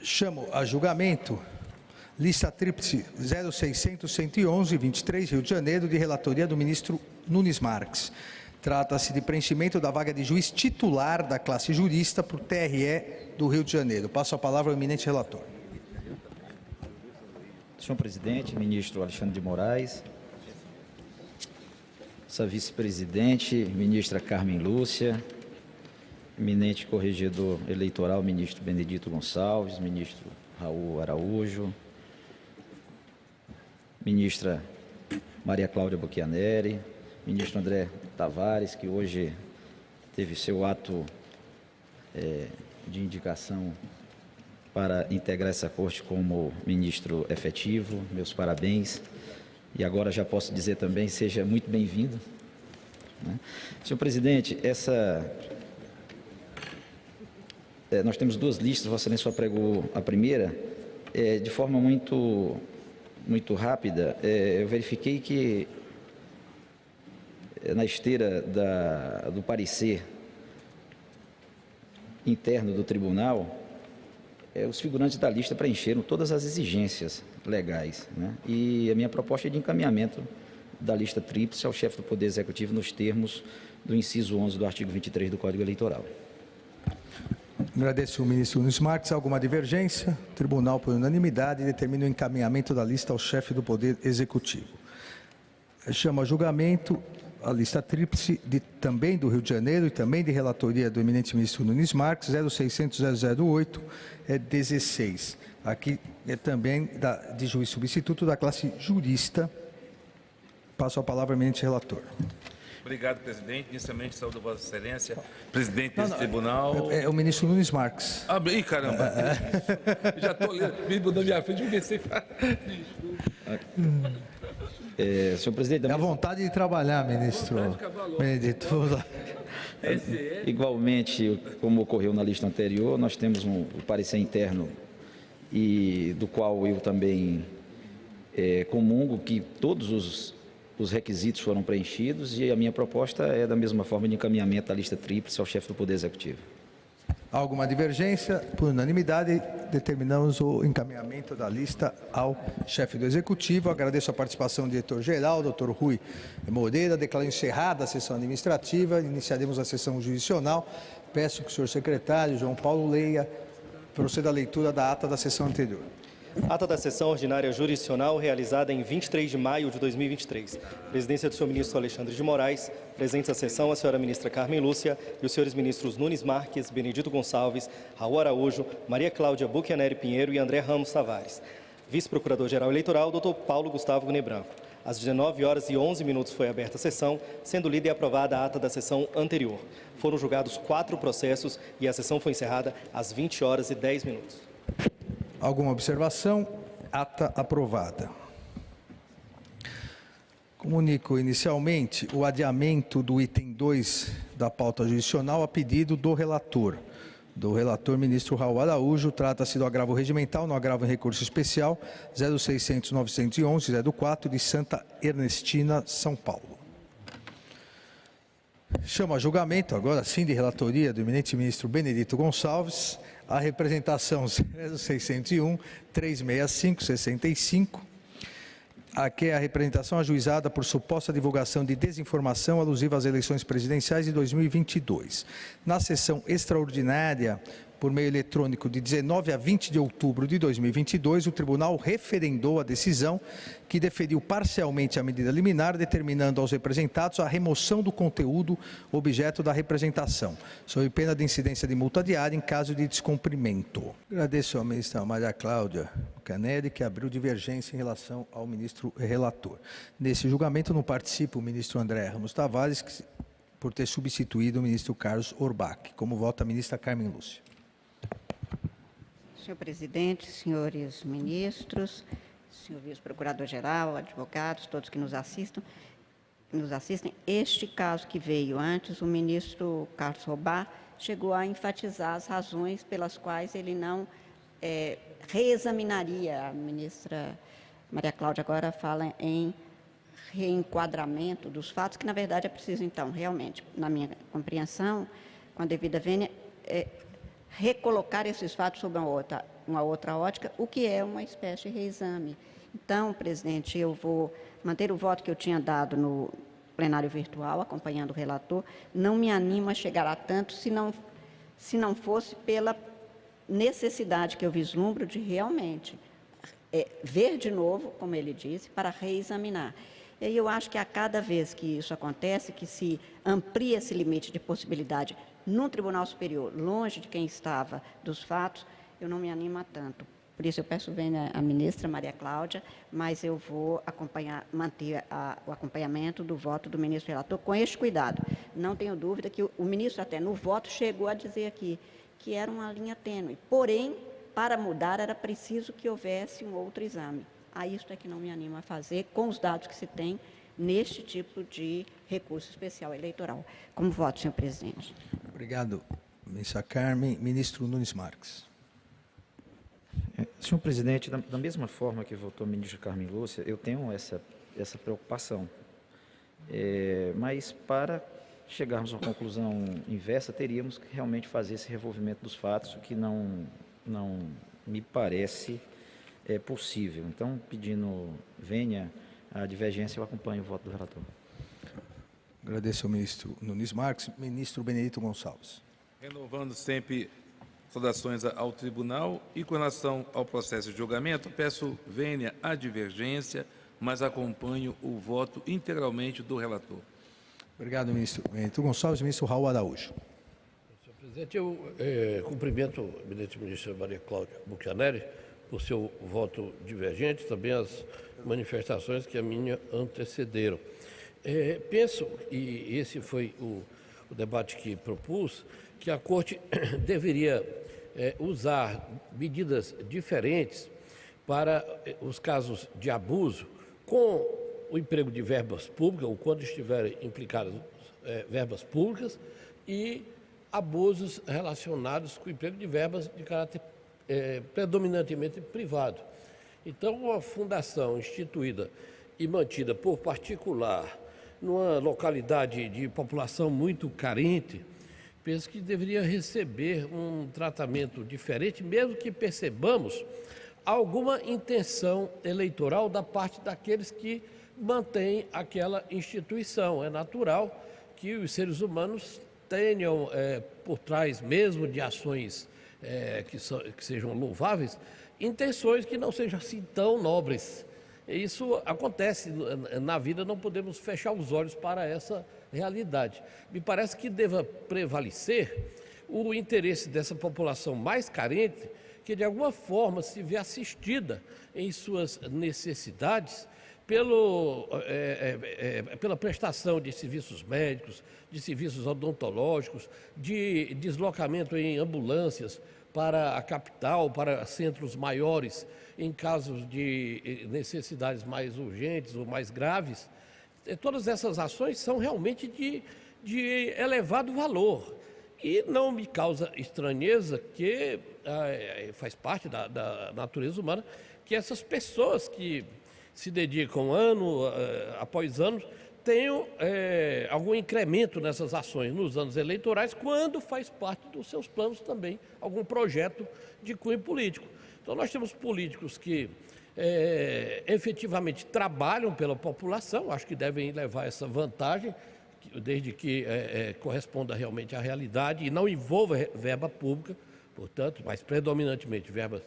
Chamo a julgamento lista tríplice 0600-111-23, Rio de Janeiro, de relatoria do ministro Nunes Marques. Trata-se de preenchimento da vaga de juiz titular da classe jurista para o TRE do Rio de Janeiro. Passo a palavra ao eminente relator. Senhor presidente, ministro Alexandre de Moraes, essa vice-presidente, ministra Carmen Lúcia, eminente corregedor eleitoral, ministro Benedito Gonçalves, ministro Raul Araújo, ministra Maria Cláudia Buchianeri, ministro André Tavares, que hoje teve seu ato de indicação para integrar essa corte como ministro efetivo. Meus parabéns. E agora já posso dizer também, seja muito bem-vindo. Senhor presidente, nós temos duas listas, Vossa Excelência só pregou a primeira. De forma muito rápida, eu verifiquei que na esteira do parecer interno do tribunal, os figurantes da lista preencheram todas as exigências legais, né? E a minha proposta é de encaminhamento da lista tríplice ao chefe do Poder Executivo nos termos do inciso 11 do artigo 23 do Código Eleitoral. Agradeço ao ministro Nunes Marques. Alguma divergência? O tribunal, por unanimidade, determina o encaminhamento da lista ao chefe do Poder Executivo. Chamo a julgamento a lista tríplice também do Rio de Janeiro e também de relatoria do eminente ministro Nunes Marques, 0600-008-16. Aqui é também de juiz substituto da classe jurista. Passo a palavra ao eminente relator. Obrigado, presidente. Inicialmente, saúdo Vossa Excelência, presidente desse tribunal. É o ministro Nunes Marques. Ih, caramba. Já estou lendo, me mudou minha frente, eu pensei. Senhor presidente... É a vontade de trabalhar, ministro Benedito. Igualmente, como ocorreu na lista anterior, nós temos o parecer interno e do qual eu também comungo que todos os requisitos foram preenchidos e a minha proposta é da mesma forma de encaminhamento da lista tríplice ao chefe do Poder Executivo. Há alguma divergência? Por unanimidade, determinamos o encaminhamento da lista ao chefe do Executivo. Agradeço a participação do diretor-geral, doutor Rui Moreira. Declaro encerrada a sessão administrativa. Iniciaremos a sessão jurisdicional. Peço que o senhor secretário, João Paulo, proceda à leitura da ata da sessão anterior. Ata da sessão ordinária jurisdicional realizada em 23 de maio de 2023. Presidência do senhor ministro Alexandre de Moraes. Presentes à sessão a senhora ministra Carmen Lúcia e os senhores ministros Nunes Marques, Benedito Gonçalves, Raul Araújo, Maria Cláudia Buchianeri Pinheiro e André Ramos Tavares. Vice-procurador-geral eleitoral, doutor Paulo Gustavo Gunê Branco. Às 19h11 foi aberta a sessão, sendo lida e aprovada a ata da sessão anterior. Foram julgados 4 processos e a sessão foi encerrada às 20h10. Alguma observação? Ata aprovada. Comunico inicialmente o adiamento do item 2 da pauta jurisdicional a pedido do relator ministro Raul Araújo. Trata-se do agravo regimental no agravo em recurso especial 0600-911-04 de Santa Ernestina, São Paulo. Chamo a julgamento, agora sim, de relatoria do eminente ministro Benedito Gonçalves, a representação 0601-365-65, aqui é a representação ajuizada por suposta divulgação de desinformação alusiva às eleições presidenciais de 2022. Na sessão extraordinária, por meio eletrônico, de 19 a 20 de outubro de 2022, o tribunal referendou a decisão que deferiu parcialmente a medida liminar, determinando aos representados a remoção do conteúdo objeto da representação, sob pena de incidência de multa diária em caso de descumprimento. Agradeço à ministra Maria Cláudia Buchianeri, que abriu divergência em relação ao ministro relator. Nesse julgamento não participa o ministro André Ramos Tavares, por ter substituído o ministro Carlos Orbach. Como vota a ministra Carmen Lúcia. Senhor presidente, senhores ministros, senhor vice-procurador-geral, advogados, todos que nos assistem, este caso que veio antes, o ministro Carlos Orbach chegou a enfatizar as razões pelas quais ele não reexaminaria. A ministra Maria Cláudia agora fala em reenquadramento dos fatos, que na verdade é preciso, então, realmente, na minha compreensão, com a devida vênia, recolocar esses fatos sob uma outra ótica, o que é uma espécie de reexame. Então, presidente, eu vou manter o voto que eu tinha dado no plenário virtual, acompanhando o relator. Não me animo a chegar a tanto se não fosse pela necessidade que eu vislumbro de realmente ver de novo, como ele disse, para reexaminar. E aí eu acho que a cada vez que isso acontece, que se amplia esse limite de possibilidade num Tribunal Superior, longe de quem estava dos fatos, eu não me animo a tanto. Por isso eu peço bem à ministra Maria Cláudia, mas eu vou manter o acompanhamento do voto do ministro relator com este cuidado. Não tenho dúvida que o ministro até no voto chegou a dizer aqui que era uma linha tênue. Porém, para mudar era preciso que houvesse um outro exame. A isso é que não me animo a fazer com os dados que se tem neste tipo de recurso especial eleitoral. Como voto, senhor presidente. Obrigado, ministra Carmen. Ministro Nunes Marques. Senhor presidente, da mesma forma que votou a ministra Carmen Lúcia, eu tenho essa preocupação. Mas para chegarmos a uma conclusão inversa, teríamos que realmente fazer esse revolvimento dos fatos, o que não me parece possível. Então, pedindo venha a divergência, eu acompanho o voto do relator. Agradeço ao ministro Nunes Marques. Ministro Benedito Gonçalves. Renovando sempre saudações ao tribunal e com relação ao processo de julgamento, peço venha a divergência, mas acompanho o voto integralmente do relator. Obrigado, ministro Benedito Gonçalves. Ministro Raul Araújo. Senhor presidente, eu cumprimento a eminente ministra Maria Cláudia Buchianeri por seu voto divergente, também as manifestações que a minha antecederam. Penso, e esse foi o debate que propus, que a Corte deveria usar medidas diferentes para os casos de abuso com o emprego de verbas públicas, ou quando estiverem implicadas verbas públicas, e abusos relacionados com o emprego de verbas de caráter predominantemente privado. Então, uma fundação instituída e mantida por particular numa localidade de população muito carente, penso que deveria receber um tratamento diferente, mesmo que percebamos alguma intenção eleitoral da parte daqueles que mantêm aquela instituição. É natural que os seres humanos tenham, por trás mesmo de ações que sejam louváveis, intenções que não sejam assim tão nobres. Isso acontece na vida, não podemos fechar os olhos para essa realidade. Me parece que deva prevalecer o interesse dessa população mais carente, que de alguma forma se vê assistida em suas necessidades pela prestação de serviços médicos, de serviços odontológicos, de deslocamento em ambulâncias para a capital, para centros maiores, em casos de necessidades mais urgentes ou mais graves. Todas essas ações são realmente de elevado valor. E não me causa estranheza que faz parte da natureza humana que essas pessoas que se dedicam ano após ano tenham algum incremento nessas ações nos anos eleitorais, quando faz parte dos seus planos também algum projeto de cunho político. Então, nós temos políticos que efetivamente trabalham pela população, acho que devem levar essa vantagem, desde que corresponda realmente à realidade e não envolva verba pública, portanto, mas predominantemente verbas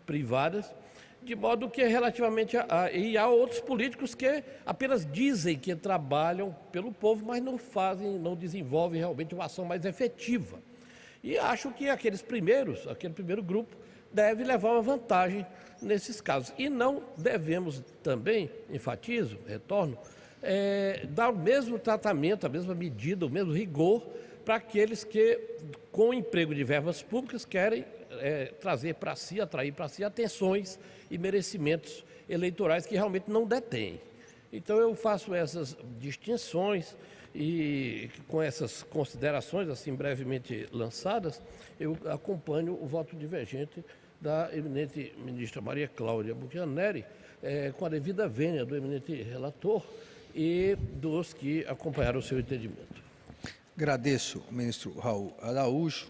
privadas, de modo que relativamente e há outros políticos que apenas dizem que trabalham pelo povo, mas não fazem, não desenvolvem realmente uma ação mais efetiva. E acho que aquele primeiro grupo, deve levar uma vantagem nesses casos. E não devemos também, enfatizo, retorno, dar o mesmo tratamento, a mesma medida, o mesmo rigor para aqueles que, com o emprego de verbas públicas, querem trazer para si, atrair para si atenções e merecimentos eleitorais que realmente não detêm. Então, eu faço essas distinções e, com essas considerações, assim, brevemente lançadas, eu acompanho o voto divergente da eminente ministra Maria Cláudia Buchianeri, com a devida vênia do eminente relator e dos que acompanharam o seu entendimento. Agradeço ao ministro Raul Araújo.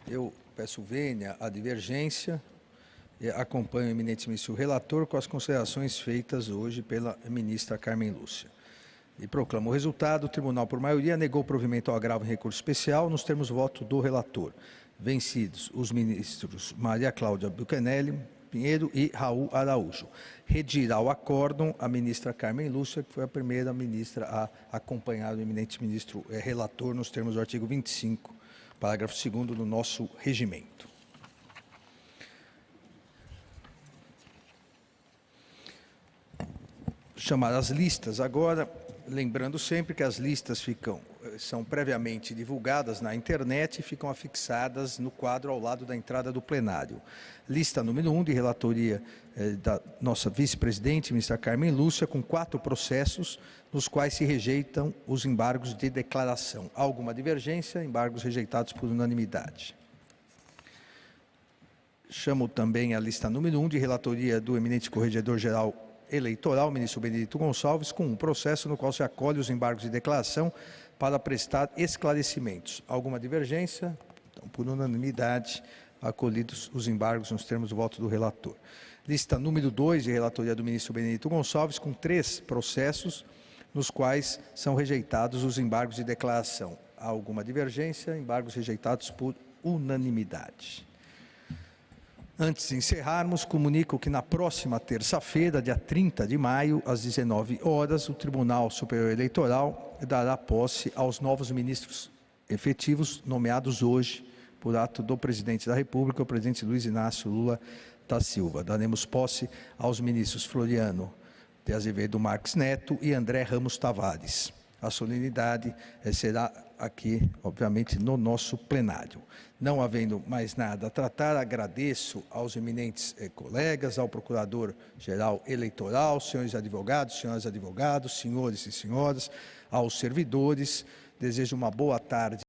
Eu Peço vênia à divergência. E acompanho o eminente ministro relator com as considerações feitas hoje pela ministra Carmen Lúcia. E proclamo o resultado. O tribunal, por maioria, negou o provimento ao agravo em recurso especial nos termos do voto do relator. Vencidos os ministros Maria Cláudia Buchanelli Pinheiro e Raul Araújo. Redirá o acórdão a ministra Carmen Lúcia, que foi a primeira ministra a acompanhar o eminente ministro relator nos termos do artigo 25, parágrafo 2º do nosso regimento. Chamar as listas agora, lembrando sempre que as listas são previamente divulgadas na internet e ficam afixadas no quadro ao lado da entrada do plenário. Lista número 1, de relatoria da nossa vice-presidente, ministra Carmen Lúcia, com 4 processos nos quais se rejeitam os embargos de declaração. Há alguma divergência? Embargos rejeitados por unanimidade. Chamo também a lista número 1, de relatoria do eminente corregedor-geral eleitoral, ministro Benedito Gonçalves, com um processo no qual se acolhe os embargos de declaração para prestar esclarecimentos. Alguma divergência? Então, por unanimidade, acolhidos os embargos nos termos do voto do relator. Lista número 2, de relatoria do ministro Benedito Gonçalves, com 3 processos nos quais são rejeitados os embargos de declaração. Há alguma divergência? Embargos rejeitados por unanimidade. Antes de encerrarmos, comunico que na próxima terça-feira, dia 30 de maio, às 19 horas, o Tribunal Superior Eleitoral dará posse aos novos ministros efetivos nomeados hoje por ato do Presidente da República, o presidente Luiz Inácio Lula da Silva. Daremos posse aos ministros Floriano de Azevedo Marques Neto e André Ramos Tavares. A solenidade será aqui, obviamente, no nosso plenário. Não havendo mais nada a tratar, agradeço aos eminentes colegas, ao Procurador-Geral Eleitoral, senhores advogados, senhoras advogados, senhores e senhoras, aos servidores. Desejo uma boa tarde.